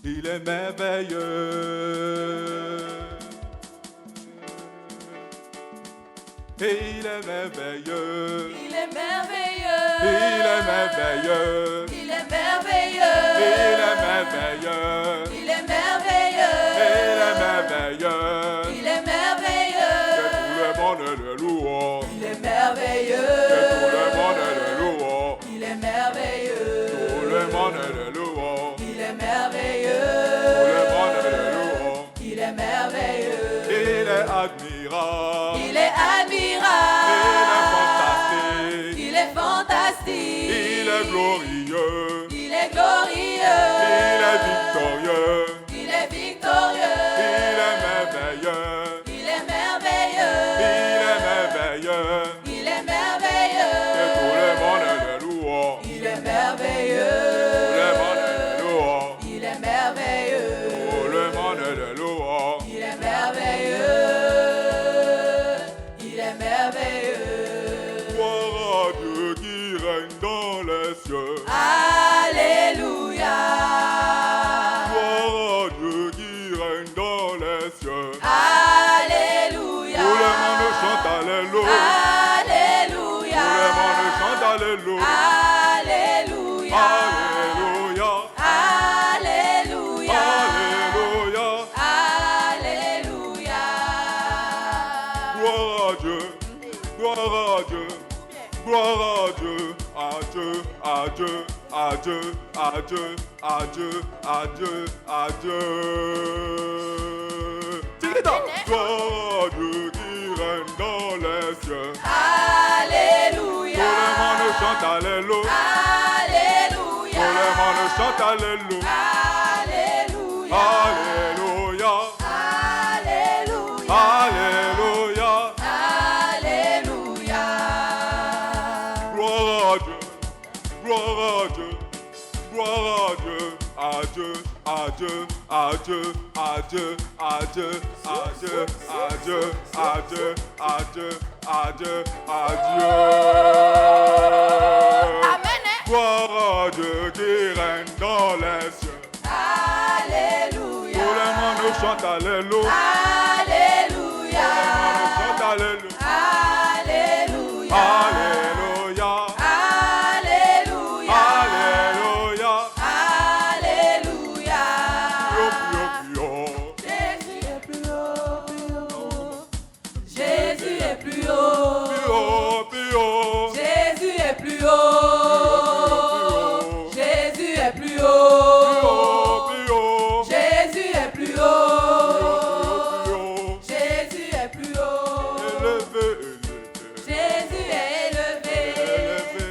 Il est merveilleux. Et il est merveilleux. Il est merveilleux. Il est merveilleux. Il est merveilleux. Il est merveilleux. Il est merveilleux. Il est merveilleux. Il est merveilleux. Que tout le monde le loue. Il est merveilleux. Que tout le monde le loue. Il est merveilleux. Tout le monde le loue. Il est merveilleux. Tout le monde le loue. Il est merveilleux. Il est admirable. Il est admirable. Il est fantastique. Il est fantastique. Il est glorieux. Il est glorieux. Il est victorieux. Il est victorieux. Il est merveilleux. Il est merveilleux. Il est merveilleux. Il est merveilleux. Que tout le monde le loue. Il est merveilleux. Tout le monde le loue. Il est merveilleux. Tout le monde le loue. Il est merveilleux. Il est merveilleux. Gloire à Dieu qui règne dans les cieux. Alléluia. Gloire à Dieu qui règne dans les cieux. Alléluia. Tout le monde chante Alléluia. Alléluia. Tout le monde chante Alléluia. Alléluia. Alléluia. Alléluia. Alléluia. Alléluia. Gloire à Dieu. Gloire à Dieu. Gloire à Dieu. À Dieu. À Dieu. À Dieu. À Dieu. À Dieu. À Dieu. À Dieu. Tigita. Gloire à Dieu qui règne dans les cieux. Alléluia. Tout le monde chante Alléluia. Alléluia. Tout le monde chante Alléluia. Alléluia. Alléluia. Alléluia. Alléluia. Alléluia. Gloire à Dieu. Gloire à Dieu. Gloire à Dieu. À Dieu. À Dieu. À Dieu. À Dieu. À Dieu. À Dieu. À Dieu. À Dieu. À Dieu. À Dieu. À Dieu. Amen. Gloire à Dieu qui règne dans les cieux. Alléluia. Tout le monde chante Alléluia. Alléluia. Tout le monde chante Alléluia. Alléluia. Alléluia. Alléluia. Alléluia. Alléluia. Pio, pio, Jésus est plus haut. pio. Jésus est Pio, plus pio. haut. Jésus est plus haut. Pio, Jésus est plus pio. haut. Jésus est plus haut. Élevé, Jésus est élevé. élevé.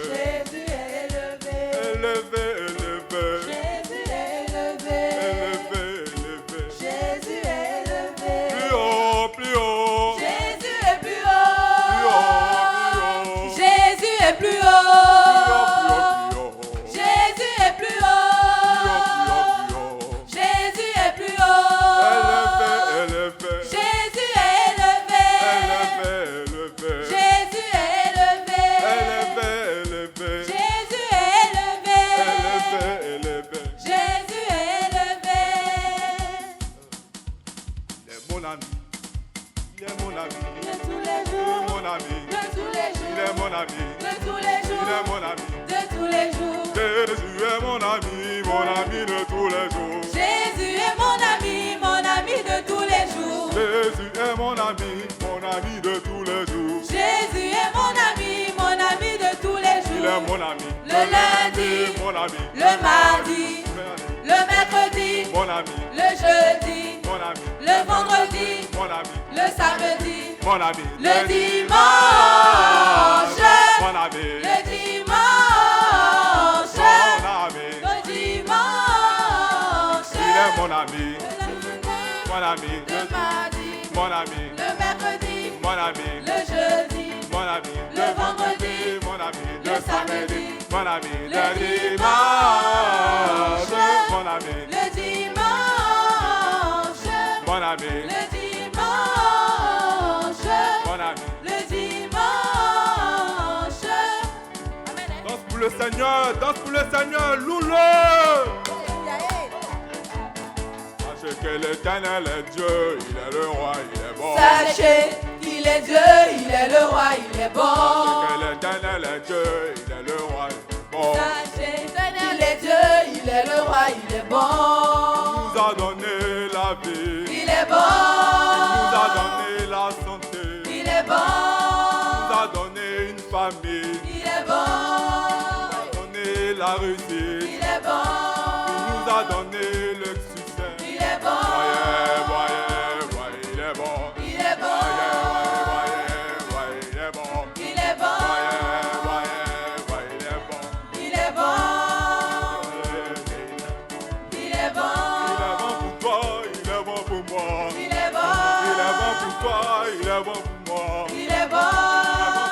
Jésus est élevé. Élevé, élevé. Jésus est élevé. Élevé, élevé. Jésus est élevé. Pio, pio. Jésus est plus Pio, haut. pio. Jésus est plus haut. Jésus est plus haut. Jésus est plus haut. Jésus est élevé. Jésus est élevé. Jésus est élevé. Jésus est élevé. Il est mon ami. Il est mon ami. De tous les Il est jours. mon ami. De tous les Il est jours. mon ami. De tous les Il jours. est mon ami. De tous les jours. Jésus est mon ami de tous les jours. Jésus est mon ami de tous les jours. Jésus est mon ami de tous les jours. Jésus est mon ami de tous les Il est jours. mon ami. Le lundi, Mon ami. le mardi, le mercredi, Mon ami. le jeudi, Mon ami. le vendredi, Mon ami. le samedi, Mon ami. le dimanche, Mon ami. le dimanche, Mon ami. le dimanche, Il est mon ami. le lundi, Mon ami. le mardi, Mon ami. le mercredi, Mon ami. le jeudi, Mon ami. le vendredi, Mon ami. le samedi, Mon ami. le dimanche, Mon ami. le dimanche, Mon ami. le dimanche, Mon ami. le dimanche. Amen. Danse pour le Seigneur, loue-le. Amen. que l'Éternel est Dieu, il est le roi, il est bon. Sachez qu'il est Dieu, il est le roi, il est bon. Que l'Éternel est Dieu, il est le roi, il est bon. Sachez qu'il est Dieu, il est le roi, il est bon. Il nous a donné la vie, Il est bon. il nous a donné la santé, Il est bon. il nous a donné une famille, Il est bon. il nous a donné la réussite, Il est bon. il nous a donné le succès. Il est bon. Voyez, voyez, voyez, il est bon. Il est bon. Voyez, voyez, voyez, il est bon. Il est bon. Voyez, voyez, voyez, il est bon. Il est bon. Il est bon. Il est bon pour toi, il est bon pour moi. Il est bon. Il est bon pour toi, il est bon pour moi. Il est bon.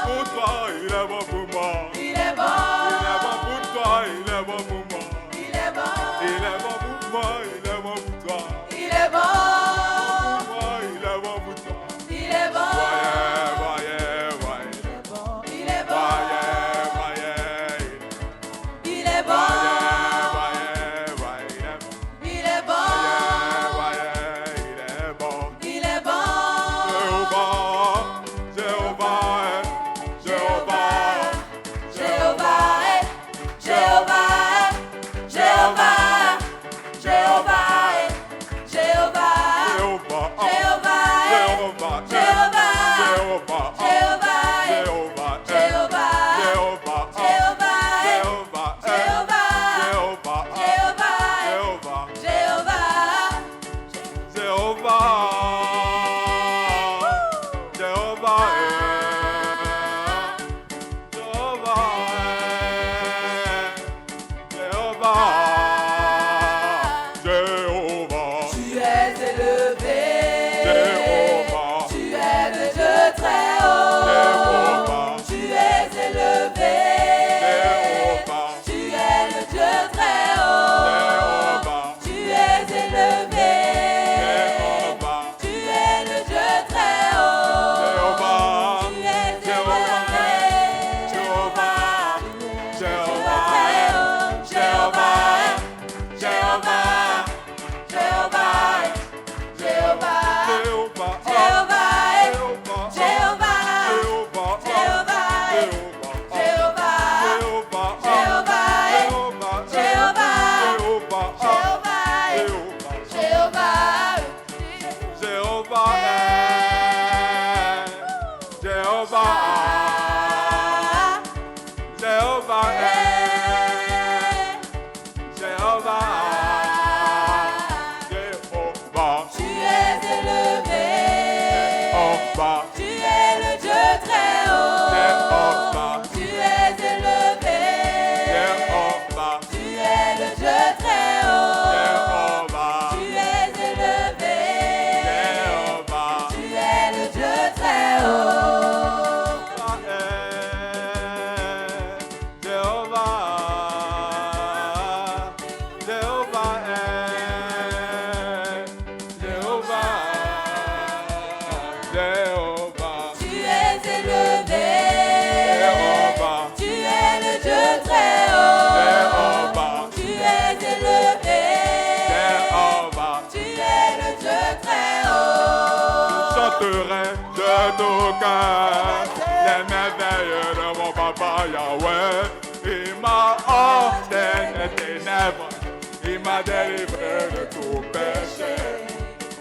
Pour toi, il est bon pour moi. Il est bon. Il est bon pour toi, il est bon pour moi. Il est bon. Il est bon pour moi, il est bon pour toi. Il est bon. Moi, il est bon pour toi. Il est bon. Voyez, voyez, voyez. Il est bon. Voyez, voyez, Il est bon. voyez, voyez, il est bon. Il est bon. Il est bon. Il est bon. Jéhovah, Jéhovah est, Jéhovah est, Jéhovah, Jéhovah est, Jéhovah, Jéhovah, Jéhovah est, Jéhovah, Jéhovah, Jéhovah, Jéhovah est, Jéhovah, Jéhovah, Jéhovah, Jéhovah est, Jéhovah, Jéhovah, Jéhovah, Jéhovah, Jéhovah, Jéhovah, Jéhovah, tu es élevé, Jéhovah, tu es le Dieu très haut, Jéhovah, tu es élevé, Jéhovah, tu es le Dieu très haut, Jéhovah, tu es élevé, Jéhovah, tu es le Dieu très haut, Jéhovah, tu es Jéhovah, élevé, Jéhovah, Jéhovah très haut, Jéhovah, Jéhovah, Jéhovah, Jéhovah, Jéhovah, Jéhovah, Jéhovah, Jéhovah, Jéhovah, Jéhovah, Jéhovah, Jéhovah, Jéhovah, Jéhovah, Jéhovah, tu es élevé, Jéhovah, tu es le Dieu très haut, Jéhovah, tu es élevé, Jéhovah, tu es le Dieu très haut, Jéhovah, tu es élevé, Jéhovah, tu es le Dieu très haut. Tu es élevé, tu es le Dieu très haut, tu es élevé, tu es le Dieu très haut. Chanterai de nos cœurs les merveilles de mon papa Yahweh. Il m'a ordonné les ténèbres, il m'a délivré de tout péché.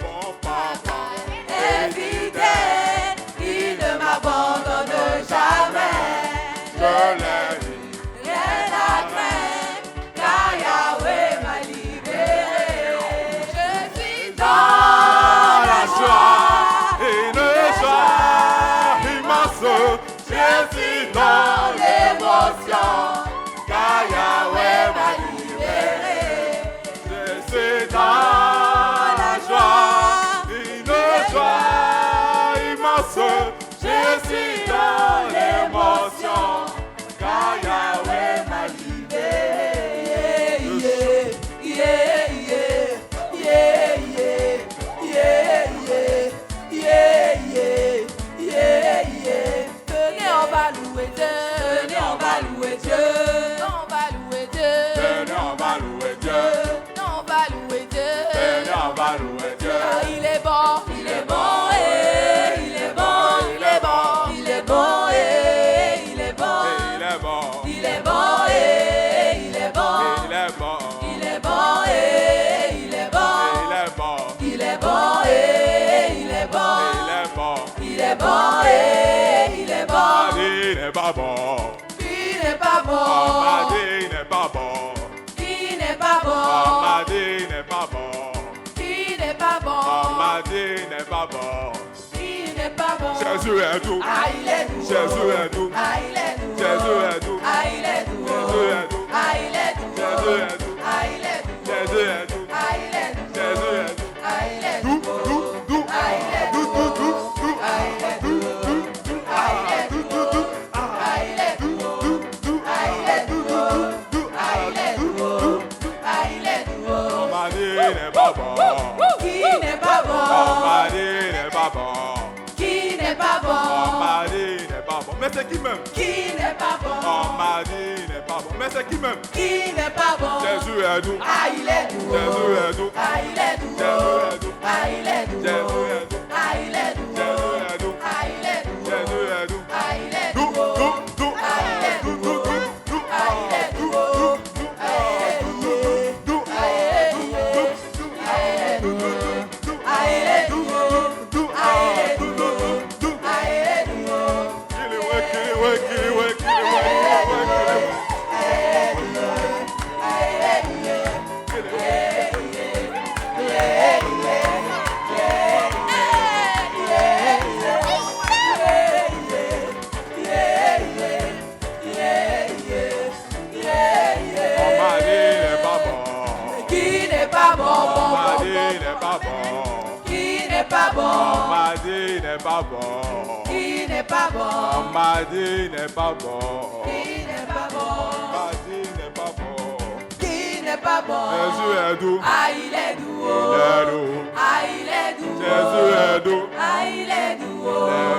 Mon papa est fidèle, il ne m'abandonne jamais. je l'ai dit, Rien à craindre, car Yahweh m'a libéré. Je suis dans la joie, une joie immense, je suis dans l'émotion, car Yahweh m'a libéré. Je suis dans la joie, une joie immense. Je suis dans l'émotion, car Yahweh m'a libéré. Yeah, yeah, yeah, yeah, yeah, yeah, yeah, yeah, yeah. Tenez, on va louer Dieu, tenez, on va louer Dieu. est bon. Il est bon et il est bon. Il est bon. Il est bon et il est bon. Il est bon. Il est bon et il est bon. Il n'est pas bon. Il n'est pas On bon. m'a dit il n'est pas bon. Il n'est pas On bon. m'a dit il n'est pas bon. Il n'est pas On bon. m'a dit il n'est pas bon. Il n'est pas bon. Jésus est doux. Ah, il est doux. Jésus est doux. Ah, il est doux. Jésus est doux. Ah, il est doux. Jésus est doux. Ah, il est doux. Jésus est doux. Ah, il est doux. Jésus est doux. Ah, il est doux. Jésus est doux. Ah, il est Doux, doux. doux, doux. Ah, il est Doux, doux. doux, doux, doux. Ah, il est Doux, doux. doux, doux. Ah, il est Doux, doux. doux, doux. Ah, il est doux. Doux, doux. Ah, il est Doux, doux. doux, doux. Ah, il est Doux, doux. doux. Ah, il est On doux. m'a dit il n'est pas bon. Qui n'est pas On bon? m'a dit il n'est pas bon. Qui n'est pas On bon? m'a dit il n'est pas bon. Mais c'est qui même? Qui n'est pas On bon? m'a dit il n'est pas bon. Mais c'est qui même? Qui n'est pas bon? Jésus est doux. Ah, il est doux. Jésus est doux. Ah, il est doux. Jésus est doux. Ah, il est doux. Jésus est doux. Ah, il est doux. Jésus est doux. Ah, il est doux. Jésus est doux. Ah, il est Doux, doux. doux, doux. Ah, il est Doux, doux. doux, doux, doux. Ah, il est Doux, doux. doux, doux. Ah, il est Doux, doux. doux, doux. Ah, il est Doux, doux. doux, doux. Ah, il est Doux, doux. doux, doux, doux. Ah, il est Doux, doux. doux, doux. Ah, il est Doux, doux. doux, doux, doux. Ah, il est doux. Kiliwe, kiliwe, kiliwe, kiliwe, kiliwe, On m'a dit il n'est pas bon. Qui n'est pas bon, On m'a bon, dit bon, il n'est pas bon. Qui n'est pas On bon? m'a dit il n'est pas bon. Qui n'est pas On bon? m'a dit il n'est pas bon. Qui n'est pas On bon? m'a dit il n'est pas bon. Qui n'est pas bon? Jésus est doux. Ah, il est doux. Il est doux. Ah, il est doux. Jésus est doux. Ah, il est doux. Il est